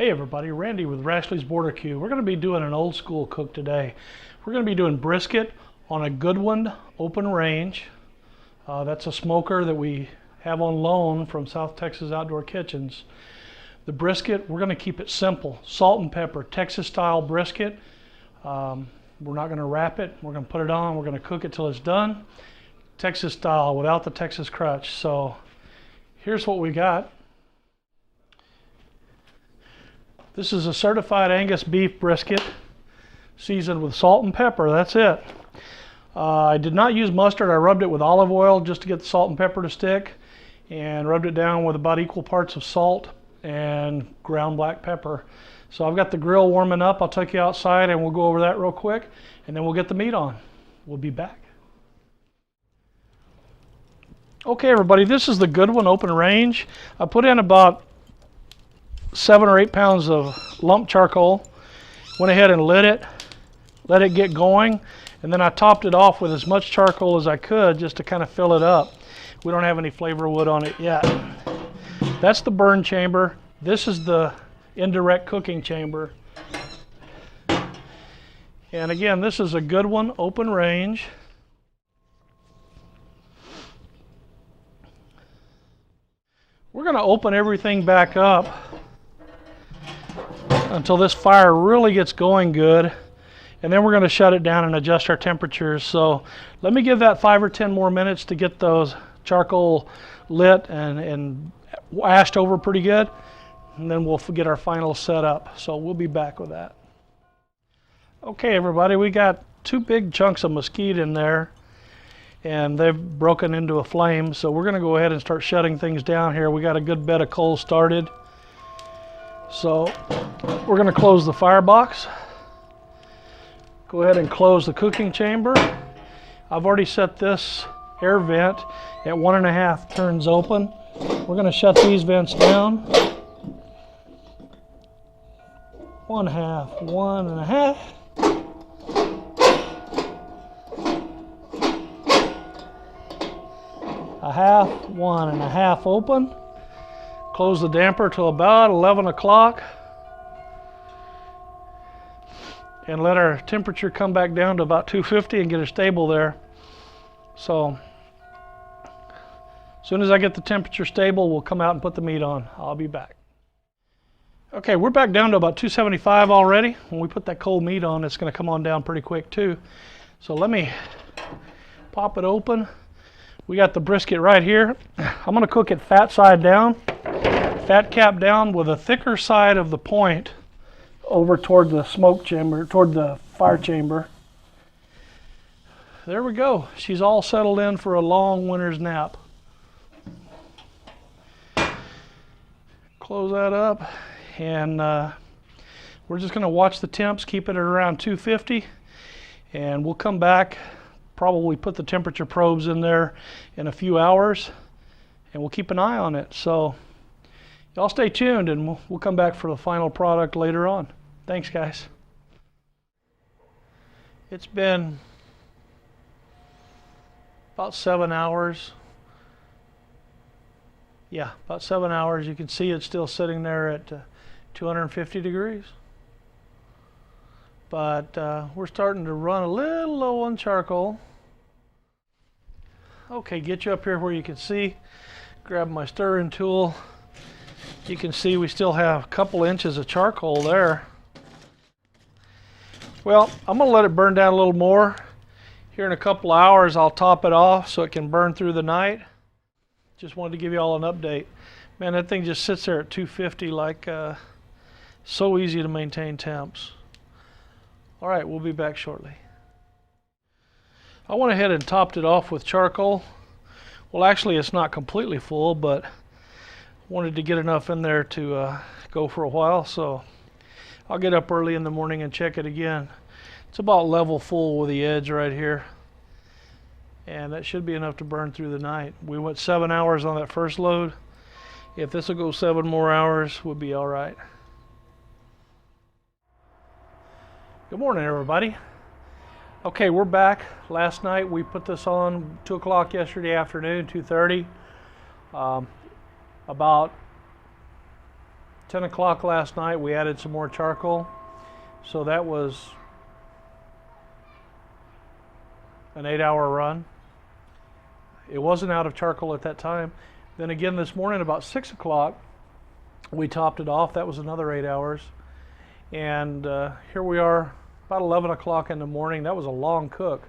Hey everybody, Randy with Rashley's Barbecue. We're going to be doing an old school cook today. We're going to be doing brisket on a Goodwin open range. That's a smoker that we have on loan from South Texas Outdoor Kitchens. The brisket, we're going to keep it simple. Salt and pepper, Texas style brisket. We're not going to wrap it. We're going to put it on. We're going to cook it till it's done. Texas style without the Texas crutch. So here's what we got. This is a certified Angus Beef Brisket seasoned with salt and pepper. That's it. I did not use mustard. I rubbed it with olive oil just to get the salt and pepper to stick, and rubbed it down with about equal parts of salt and ground black pepper. So I've got the grill warming up. I'll take you outside and we'll go over that real quick, and then we'll get the meat on. We'll be back. Okay everybody, this is the Goodwin open range. I put in about 7 or 8 pounds of lump charcoal. Went ahead and lit it, let it get going, and then I topped it off with as much charcoal as I could just to kind of fill it up. We don't have any flavor wood on it yet. That's the burn chamber. This is the indirect cooking chamber. And again, this is a Goodwin open range. We're going to open everything back up until this fire really gets going good, and then we're going to shut it down and adjust our temperatures. So let me give that 5 or 10 more minutes to get those charcoal lit and ashed over pretty good, and then we'll get our final setup. So we'll be back with that. Okay everybody, we got 2 big chunks of mesquite in there, and they've broken into a flame, so we're going to go ahead and start shutting things down here. We got a good bed of coal started. So we're going to close the firebox. Go ahead and close the cooking chamber. I've already set this air vent at 1.5 turns open. We're going to shut these vents down. 1/2, 1.5. A half, 1.5 open. Close the damper till about 11 o'clock. And let our temperature come back down to about 250 and get it stable there. So as soon as I get the temperature stable, we'll come out and put the meat on. I'll be back. Okay, we're back down to about 275 already. When we put that cold meat on, it's going to come on down pretty quick too. So let me pop it open. We got the brisket right here. I'm going to cook it fat side down, fat cap down, with a thicker side of the point over toward the smoke chamber, toward the fire chamber. There we go. She's all settled in for a long winter's nap. Close that up, and we're just going to watch the temps, keep it at around 250, and we'll come back, probably put the temperature probes in there in a few hours, and we'll keep an eye on it. So y'all stay tuned, and we'll come back for the final product later on. Thanks guys. It's been about 7 hours. Yeah, about 7 hours. You can see it's still sitting there at 250 degrees. But we're starting to run a little low on charcoal. Okay, get you up here where you can see. Grab my stirring tool. You can see we still have a couple inches of charcoal there. Well, I'm going to let it burn down a little more. Here in a couple of hours, I'll top it off so it can burn through the night. Just wanted to give you all an update. Man, that thing just sits there at 250 like so easy to maintain temps. All right, we'll be back shortly. I went ahead and topped it off with charcoal. Well, actually, it's not completely full, but wanted to get enough in there to go for a while, so I'll get up early in the morning and check it again. It's about level full with the edge right here, and that should be enough to burn through the night. We went 7 hours on that first load. If this will go 7 more hours, we'll be all right. Good morning, everybody. Okay, we're back. Last night we put this on 2 o'clock yesterday afternoon, 2:30. About 10 o'clock last night, we added some more charcoal. So that was an 8-hour run. It wasn't out of charcoal at that time. Then again this morning about 6 o'clock, we topped it off. That was another 8 hours. And here we are about 11 o'clock in the morning. That was a long cook.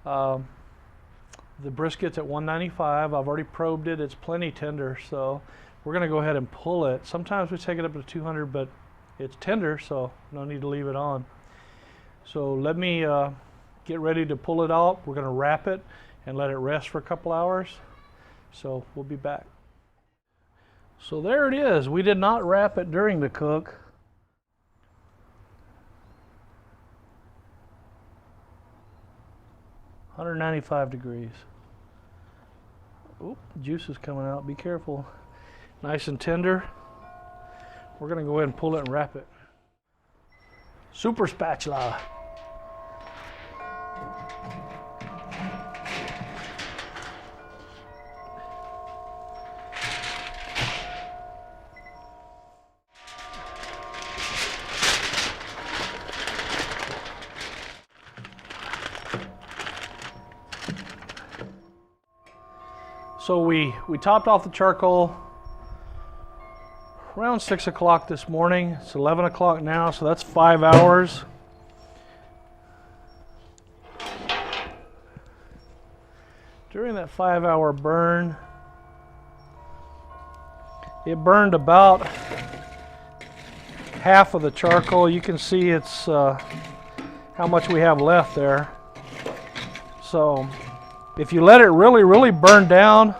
The brisket's at 195. I've already probed it. It's plenty tender, so we're going to go ahead and pull it. Sometimes we take it up to 200, but it's tender, so no need to leave it on. So let me get ready to pull it out. We're going to wrap it and let it rest for a couple hours. So we'll be back. So there it is. We did not wrap it during the cook. (195 degrees). Oop, juice is coming out. Be careful. Nice and tender. We're going to go ahead and pull it and wrap it. Super spatula. So we topped off the charcoal around 6 o'clock this morning. It's 11 o'clock now, so that's 5 hours. During that 5-hour burn, it burned about half of the charcoal. You can see it's how much we have left there. So if you let it really burn down,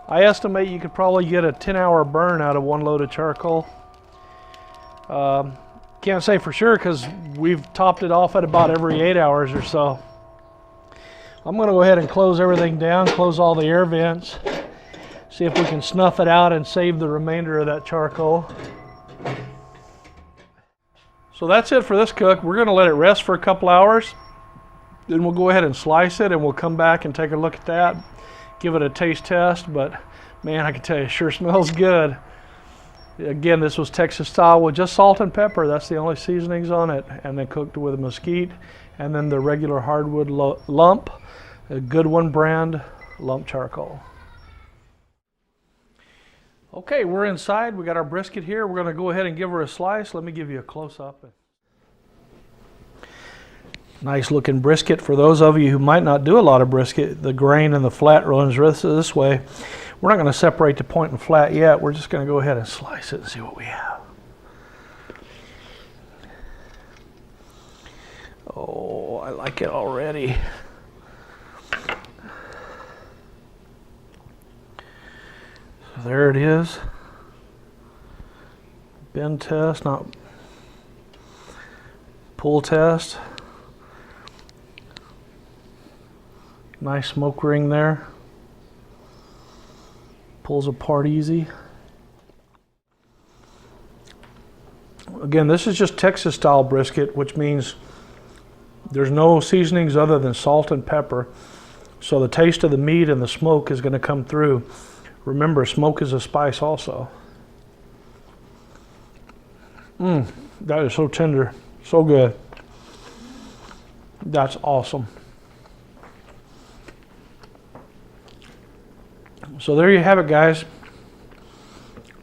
I estimate you could probably get a 10-hour burn out of one load of charcoal. Can't say for sure because we've topped it off at about every 8 hours or so. I'm going to go ahead and close everything down, close all the air vents, see if we can snuff it out and save the remainder of that charcoal. So that's it for this cook. We're going to let it rest for a couple hours. Then we'll go ahead and slice it, and we'll come back and take a look at that, give it a taste test. But man, I can tell you, it sure smells good. Again, this was Texas style with just salt and pepper. That's the only seasonings on it, and then cooked with mesquite, and then the regular hardwood lump, a Goodwin brand lump charcoal. Okay, we're inside. We got our brisket here. We're going to go ahead and give her a slice. Let me give you a close-up. Nice looking brisket. For those of you who might not do a lot of brisket, the grain and the flat runs this way. We're not going to separate the point and flat yet. We're just going to go ahead and slice it and see what we have. Oh, I like it already. So there it is. Bend test, not pull test. Nice smoke ring there. Pulls apart easy. Again, this is just Texas style brisket, which means there's no seasonings other than salt and pepper. So the taste of the meat and the smoke is going to come through. Remember, smoke is a spice also. That is so tender, so good. That's awesome. So there you have it, guys.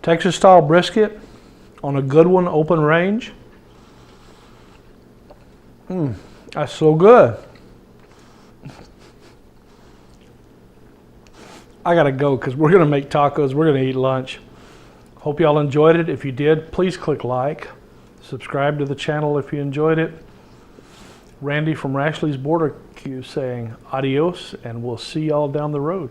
Texas style brisket on a Goodwin open range. That's so good. I gotta go because we're gonna make tacos. We're gonna eat lunch. Hope y'all enjoyed it. If you did, please click like. Subscribe to the channel if you enjoyed it. Randy from Rashley's Barbecue saying adios, and we'll see y'all down the road.